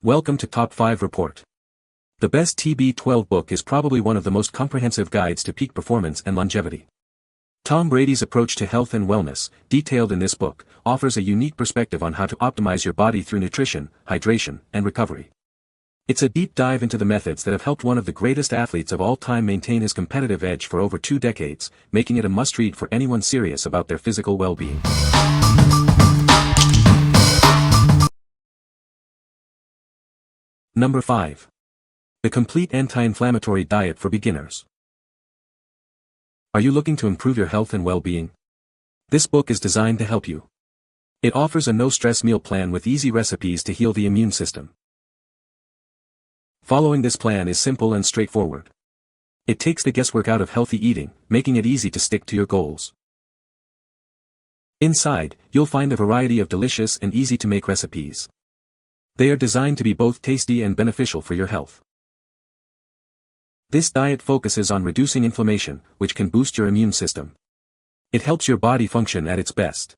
Welcome to Top 5 Report. The best TB12 book is probably one of the most comprehensive guides to peak performance and longevity. Tom Brady's approach to health and wellness, detailed in this book, offers a unique perspective on how to optimize your body through nutrition, hydration, and recovery. It's a deep dive into the methods that have helped one of the greatest athletes of all time maintain his competitive edge for over 2 decades, making it a must-read for anyone serious about their physical well-being. Number 5. The Complete Anti-Inflammatory Diet for Beginners. Are you looking to improve your health and well-being? This book is designed to help you. It offers a no-stress meal plan with easy recipes to heal the immune system. Following this plan is simple and straightforward. It takes the guesswork out of healthy eating, making it easy to stick to your goals. Inside, you'll find a variety of delicious and easy-to-make recipes. They are designed to be both tasty and beneficial for your health. This diet focuses on reducing inflammation, which can boost your immune system. It helps your body function at its best.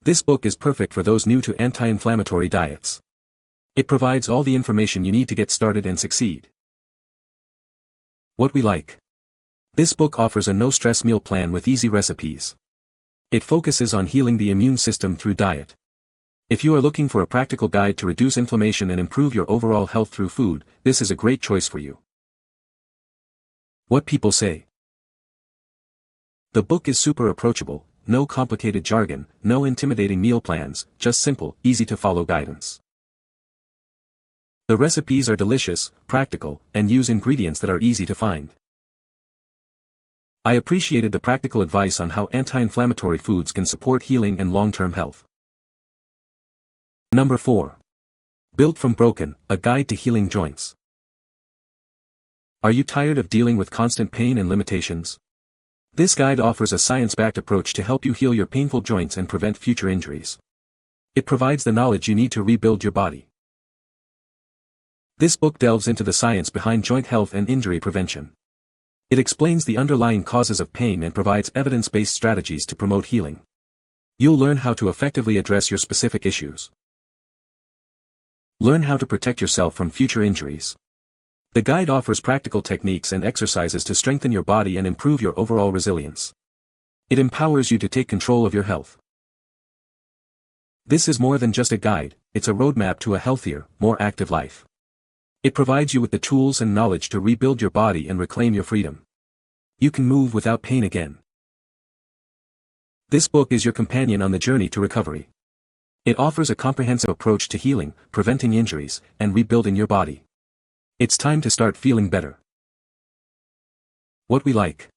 This book is perfect for those new to anti-inflammatory diets. It provides all the information you need to get started and succeed. What we like. This book offers a no-stress meal plan with easy recipes. It focuses on healing the immune system through diet. If you are looking for a practical guide to reduce inflammation and improve your overall health through food, this is a great choice for you. What people say. The book is super approachable, no complicated jargon, no intimidating meal plans, just simple, easy-to-follow guidance. The recipes are delicious, practical, and use ingredients that are easy to find. I appreciated the practical advice on how anti-inflammatory foods can support healing and long-term health. Number 4. Built from Broken, a guide to healing joints. Are you tired of dealing with constant pain and limitations? This guide offers a science-backed approach to help you heal your painful joints and prevent future injuries. It provides the knowledge you need to rebuild your body. This book delves into the science behind joint health and injury prevention. It explains the underlying causes of pain and provides evidence-based strategies to promote healing. You'll learn how to effectively address your specific issues. Learn how to protect yourself from future injuries. The guide offers practical techniques and exercises to strengthen your body and improve your overall resilience. It empowers you to take control of your health. This is more than just a guide, it's a roadmap to a healthier, more active life. It provides you with the tools and knowledge to rebuild your body and reclaim your freedom. You can move without pain again. This book is your companion on the journey to recovery. It offers a comprehensive approach to healing, preventing injuries, and rebuilding your body. It's time to start feeling better. What we like.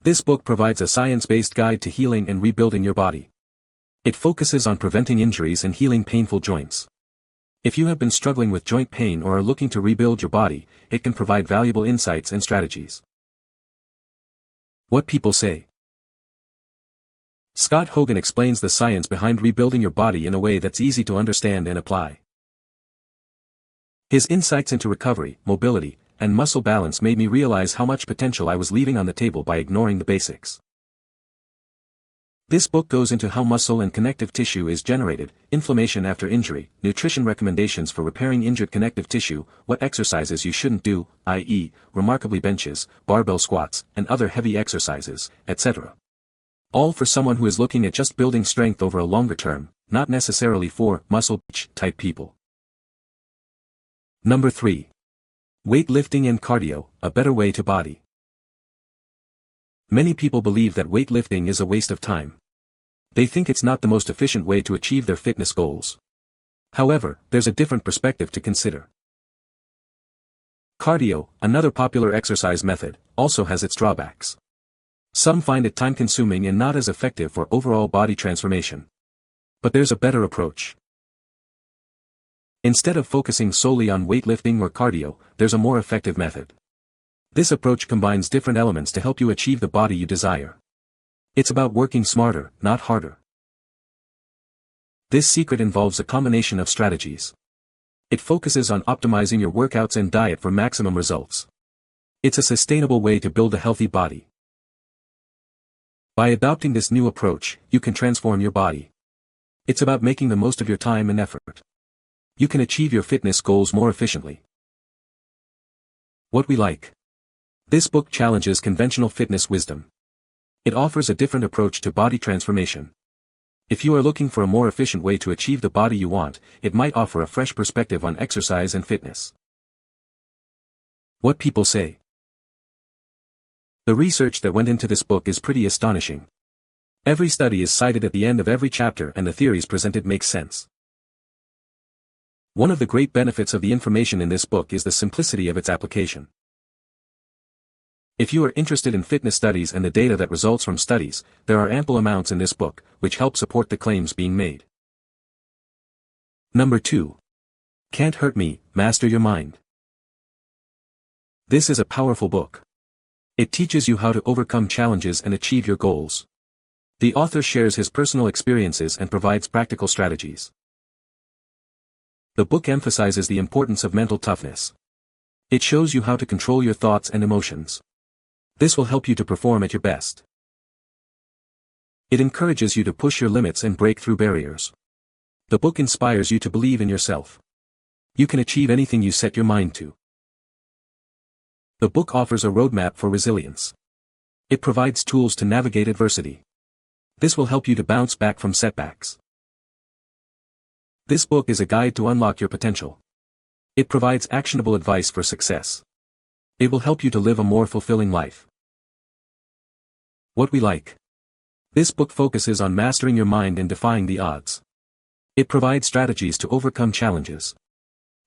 This book provides a science-based guide to healing and rebuilding your body. It focuses on preventing injuries and healing painful joints. If you have been struggling with joint pain or are looking to rebuild your body, it can provide valuable insights and strategies. What people say. Scott Hogan explains the science behind rebuilding your body in a way that's easy to understand and apply. His insights into recovery, mobility, and muscle balance made me realize how much potential I was leaving on the table by ignoring the basics. This book goes into how muscle and connective tissue is generated, inflammation after injury, nutrition recommendations for repairing injured connective tissue, what exercises you shouldn't do, i.e., remarkably benches, barbell squats, and other heavy exercises, etc. All for someone who is looking at just building strength over a longer term, not necessarily for muscle type people. Number 3. Weightlifting and cardio, a better way to body. Many people believe that weightlifting is a waste of time. They think it's not the most efficient way to achieve their fitness goals. However, there's a different perspective to consider. Cardio, another popular exercise method, also has its drawbacks. Some find it time-consuming and not as effective for overall body transformation. But there's a better approach. Instead of focusing solely on weightlifting or cardio, there's a more effective method. This approach combines different elements to help you achieve the body you desire. It's about working smarter, not harder. This secret involves a combination of strategies. It focuses on optimizing your workouts and diet for maximum results. It's a sustainable way to build a healthy body. By adopting this new approach, you can transform your body. It's about making the most of your time and effort. You can achieve your fitness goals more efficiently. What we like. This book challenges conventional fitness wisdom. It offers a different approach to body transformation. If you are looking for a more efficient way to achieve the body you want, it might offer a fresh perspective on exercise and fitness. What people say. The research that went into this book is pretty astonishing. Every study is cited at the end of every chapter and the theories presented make sense. One of the great benefits of the information in this book is the simplicity of its application. If you are interested in fitness studies and the data that results from studies, there are ample amounts in this book, which help support the claims being made. Number 2. Can't Hurt Me, Master Your Mind. This is a powerful book. It teaches you how to overcome challenges and achieve your goals. The author shares his personal experiences and provides practical strategies. The book emphasizes the importance of mental toughness. It shows you how to control your thoughts and emotions. This will help you to perform at your best. It encourages you to push your limits and break through barriers. The book inspires you to believe in yourself. You can achieve anything you set your mind to. The book offers a roadmap for resilience. It provides tools to navigate adversity. This will help you to bounce back from setbacks. This book is a guide to unlock your potential. It provides actionable advice for success. It will help you to live a more fulfilling life. What we like. This book focuses on mastering your mind and defying the odds. It provides strategies to overcome challenges.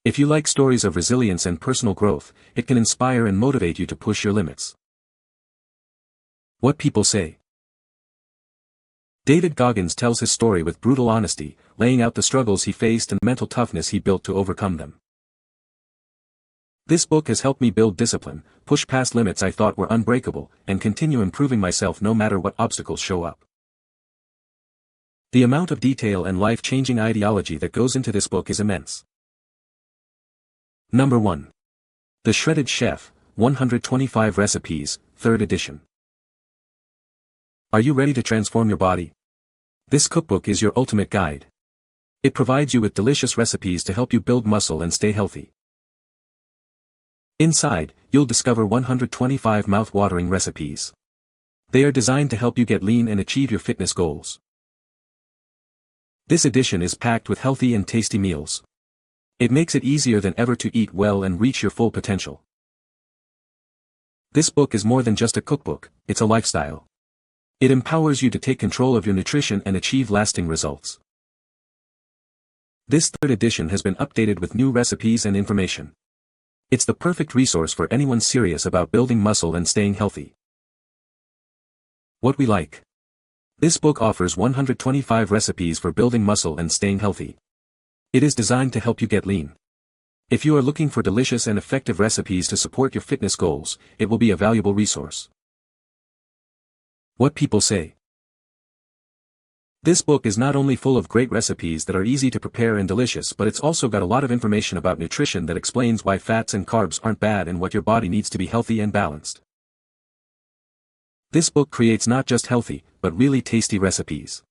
If you like stories of resilience and personal growth, it can inspire and motivate you to push your limits. What people say. David Goggins tells his story with brutal honesty, laying out the struggles he faced and the mental toughness he built to overcome them. This book has helped me build discipline, push past limits I thought were unbreakable, and continue improving myself no matter what obstacles show up. The amount of detail and life-changing ideology that goes into this book is immense. Number 1. The Shredded Chef, 125 Recipes, 3rd edition. Are you ready to transform your body? This cookbook is your ultimate guide. It provides you with delicious recipes to help you build muscle and stay healthy. Inside, you'll discover 125 mouth-watering recipes. They are designed to help you get lean and achieve your fitness goals. This edition is packed with healthy and tasty meals. It makes it easier than ever to eat well and reach your full potential. This book is more than just a cookbook, it's a lifestyle. It empowers you to take control of your nutrition and achieve lasting results. This 3rd edition has been updated with new recipes and information. It's the perfect resource for anyone serious about building muscle and staying healthy. What we like. This book offers 125 recipes for building muscle and staying healthy. It is designed to help you get lean. If you are looking for delicious and effective recipes to support your fitness goals, it will be a valuable resource. What people say. This book is not only full of great recipes that are easy to prepare and delicious, but it's also got a lot of information about nutrition that explains why fats and carbs aren't bad and what your body needs to be healthy and balanced. This book creates not just healthy, but really tasty recipes.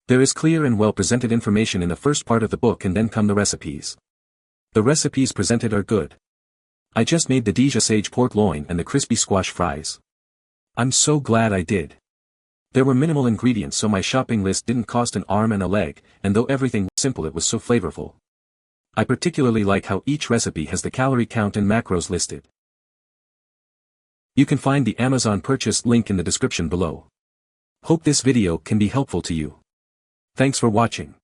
There is clear and well-presented information in the first part of the book and then come the recipes. The recipes presented are good. I just made the Dijon sage pork loin and the crispy squash fries. I'm so glad I did. There were minimal ingredients so my shopping list didn't cost an arm and a leg, and though everything was simple it was so flavorful. I particularly like how each recipe has the calorie count and macros listed. You can find the Amazon purchase link in the description below. Hope this video can be helpful to you. Thanks for watching.